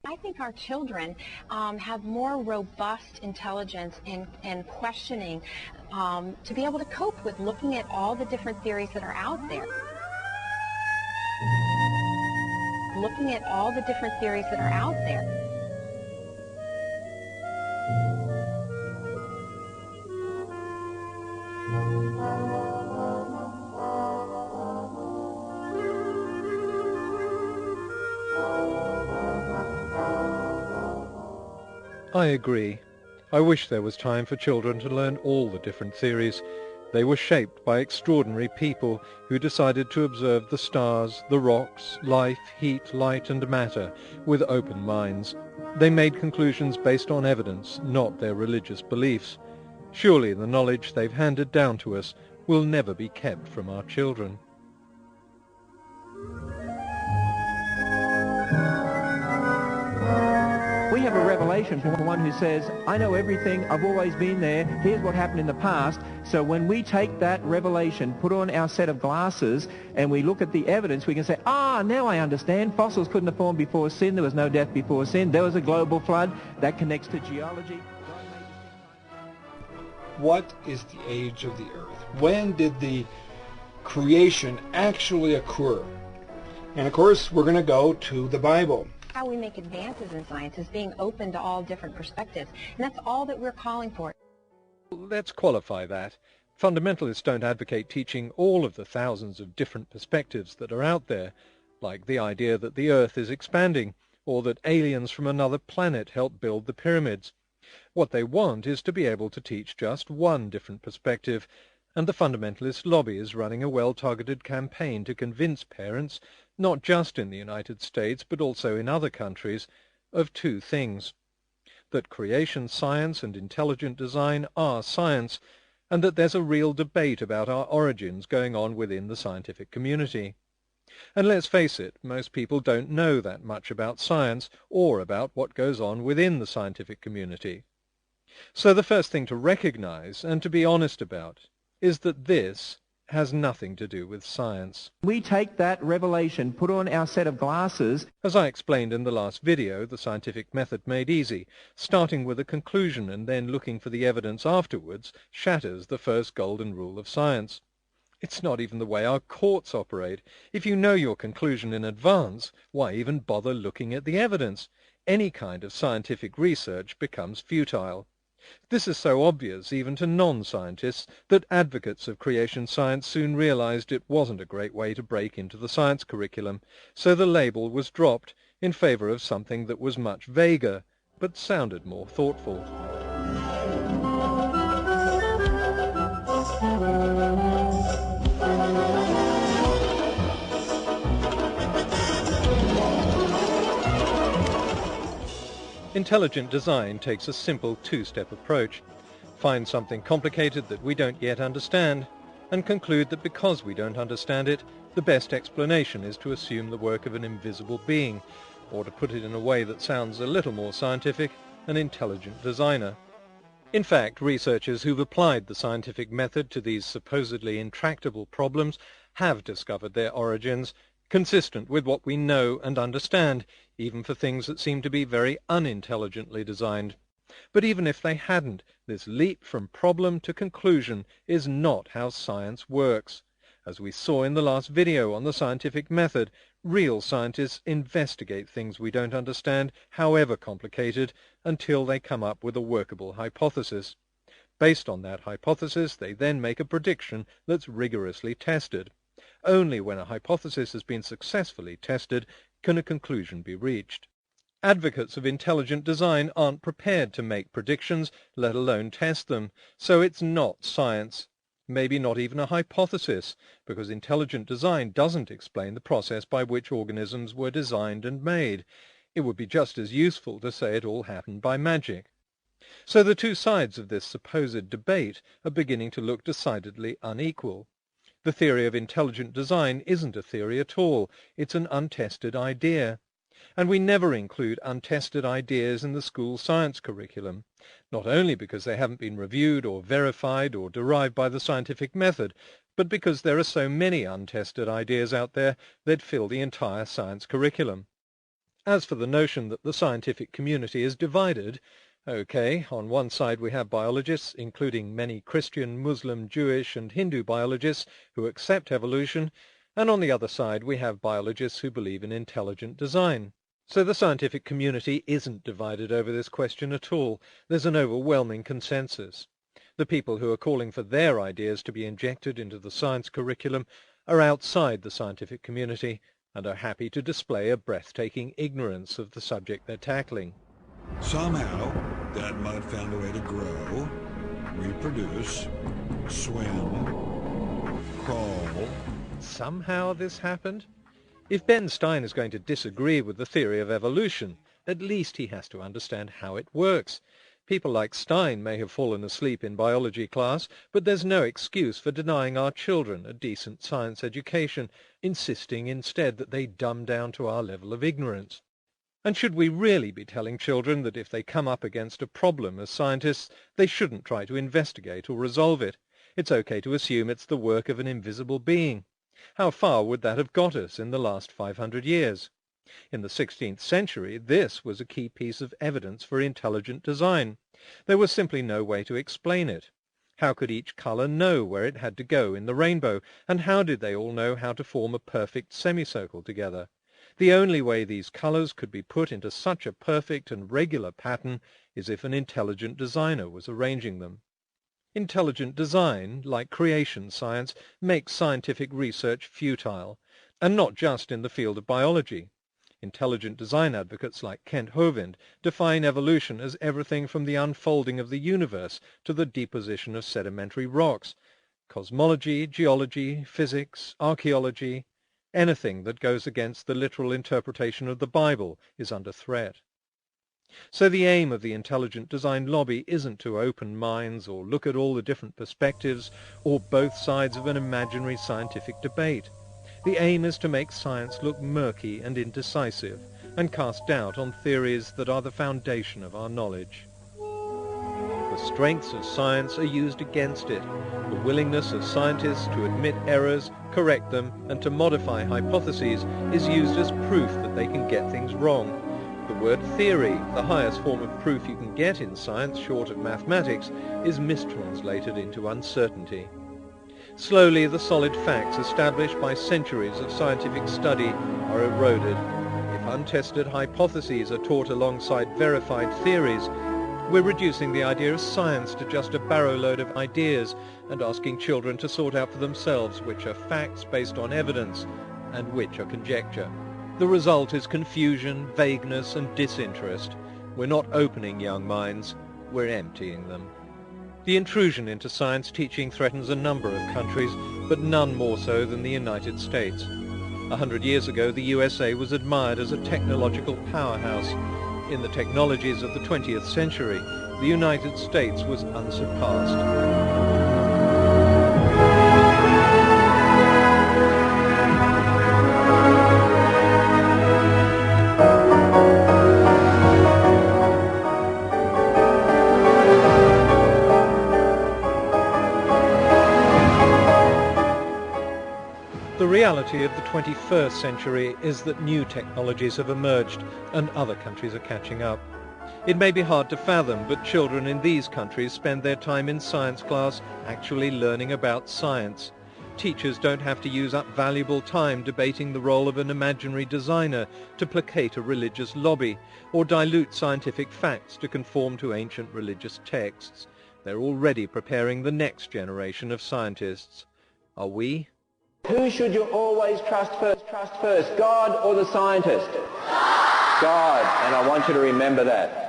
I think our children have more robust intelligence and questioning to be able to cope with looking at all the different theories that are out there. Looking at all the different theories that are out there. I agree. I wish there was time for children to learn all the different theories. They were shaped by extraordinary people who decided to observe the stars, the rocks, life, heat, light and matter with open minds. They made conclusions based on evidence, not their religious beliefs. Surely the knowledge they've handed down to us will never be kept from our children. We have a revelation from one who says, I know everything, I've always been there, here's what happened in the past. So when we take that revelation, put on our set of glasses, and we look at the evidence, we can say, now I understand. Fossils couldn't have formed before sin, there was no death before sin, there was a global flood, that connects to geology. What is the age of the earth? When did the creation actually occur? And of course, we're going to go to the Bible. How we make advances in science is being open to all different perspectives, and that's all that we're calling for. Let's qualify that. Fundamentalists don't advocate teaching all of the thousands of different perspectives that are out there, like the idea that the Earth is expanding, or that aliens from another planet helped build the pyramids. What they want is to be able to teach just one different perspective, and the fundamentalist lobby is running a well-targeted campaign to convince parents, not just in the United States but also in other countries, of two things: that creation science and intelligent design are science, and that there's a real debate about our origins going on within the scientific community. And let's face it, most people don't know that much about science or about what goes on within the scientific community. So the first thing to recognize and to be honest about is that this has nothing to do with science. We take that revelation, put on our set of glasses. As I explained in the last video, the scientific method made easy, starting with a conclusion and then looking for the evidence afterwards, shatters the first golden rule of science. It's not even the way our courts operate. If you know your conclusion in advance, why even bother looking at the evidence? Any kind of scientific research becomes futile. This is so obvious even to non-scientists that advocates of creation science soon realized it wasn't a great way to break into the science curriculum, so the label was dropped in favor of something that was much vaguer, but sounded more thoughtful. Intelligent design takes a simple two-step approach. Find something complicated that we don't yet understand, and conclude that because we don't understand it, the best explanation is to assume the work of an invisible being, or to put it in a way that sounds a little more scientific, an intelligent designer. In fact, researchers who've applied the scientific method to these supposedly intractable problems have discovered their origins consistent with what we know and understand, even for things that seem to be very unintelligently designed. But even if they hadn't, this leap from problem to conclusion is not how science works. As we saw in the last video on the scientific method, real scientists investigate things we don't understand, however complicated, until they come up with a workable hypothesis. Based on that hypothesis, they then make a prediction that's rigorously tested. Only when a hypothesis has been successfully tested can a conclusion be reached. Advocates of intelligent design aren't prepared to make predictions, let alone test them, so it's not science. Maybe not even a hypothesis, because intelligent design doesn't explain the process by which organisms were designed and made. It would be just as useful to say it all happened by magic. So the two sides of this supposed debate are beginning to look decidedly unequal. The theory of intelligent design isn't a theory at all, it's an untested idea. And we never include untested ideas in the school science curriculum, not only because they haven't been reviewed or verified or derived by the scientific method, but because there are so many untested ideas out there that fill the entire science curriculum. As for the notion that the scientific community is divided, okay, on one side we have biologists, including many Christian, Muslim, Jewish and Hindu biologists who accept evolution, and on the other side we have biologists who believe in intelligent design. So the scientific community isn't divided over this question at all. There's an overwhelming consensus. The people who are calling for their ideas to be injected into the science curriculum are outside the scientific community and are happy to display a breathtaking ignorance of the subject they're tackling. Somehow, that mud found a way to grow, reproduce, swim, crawl. Somehow this happened? If Ben Stein is going to disagree with the theory of evolution, at least he has to understand how it works. People like Stein may have fallen asleep in biology class, but there's no excuse for denying our children a decent science education, insisting instead that they dumb down to our level of ignorance. And should we really be telling children that if they come up against a problem as scientists, they shouldn't try to investigate or resolve it? It's okay to assume it's the work of an invisible being. How far would that have got us in the last 500 years? In the 16th century, this was a key piece of evidence for intelligent design. There was simply no way to explain it. How could each colour know where it had to go in the rainbow, and how did they all know how to form a perfect semicircle together? The only way these colours could be put into such a perfect and regular pattern is if an intelligent designer was arranging them. Intelligent design, like creation science, makes scientific research futile, and not just in the field of biology. Intelligent design advocates like Kent Hovind define evolution as everything from the unfolding of the universe to the deposition of sedimentary rocks. Cosmology, geology, physics, archaeology, anything that goes against the literal interpretation of the Bible is under threat. So the aim of the intelligent design lobby isn't to open minds or look at all the different perspectives or both sides of an imaginary scientific debate. The aim is to make science look murky and indecisive, and cast doubt on theories that are the foundation of our knowledge. The strengths of science are used against it. The willingness of scientists to admit errors, correct them, and to modify hypotheses is used as proof that they can get things wrong. The word theory, the highest form of proof you can get in science short of mathematics, is mistranslated into uncertainty. Slowly, the solid facts established by centuries of scientific study are eroded. If untested hypotheses are taught alongside verified theories, we're reducing the idea of science to just a barrowload of ideas and asking children to sort out for themselves which are facts based on evidence and which are conjecture. The result is confusion, vagueness, and disinterest. We're not opening young minds, we're emptying them. The intrusion into science teaching threatens a number of countries, but none more so than the United States. 100 years ago, the USA was admired as a technological powerhouse. In the technologies of the 20th century, the United States was unsurpassed. The reality of the 21st century is that new technologies have emerged and other countries are catching up. It may be hard to fathom, but children in these countries spend their time in science class actually learning about science. Teachers don't have to use up valuable time debating the role of an imaginary designer to placate a religious lobby, or dilute scientific facts to conform to ancient religious texts. They're already preparing the next generation of scientists. Are we? Who should you always trust first, God or the scientist? God. And I want you to remember that.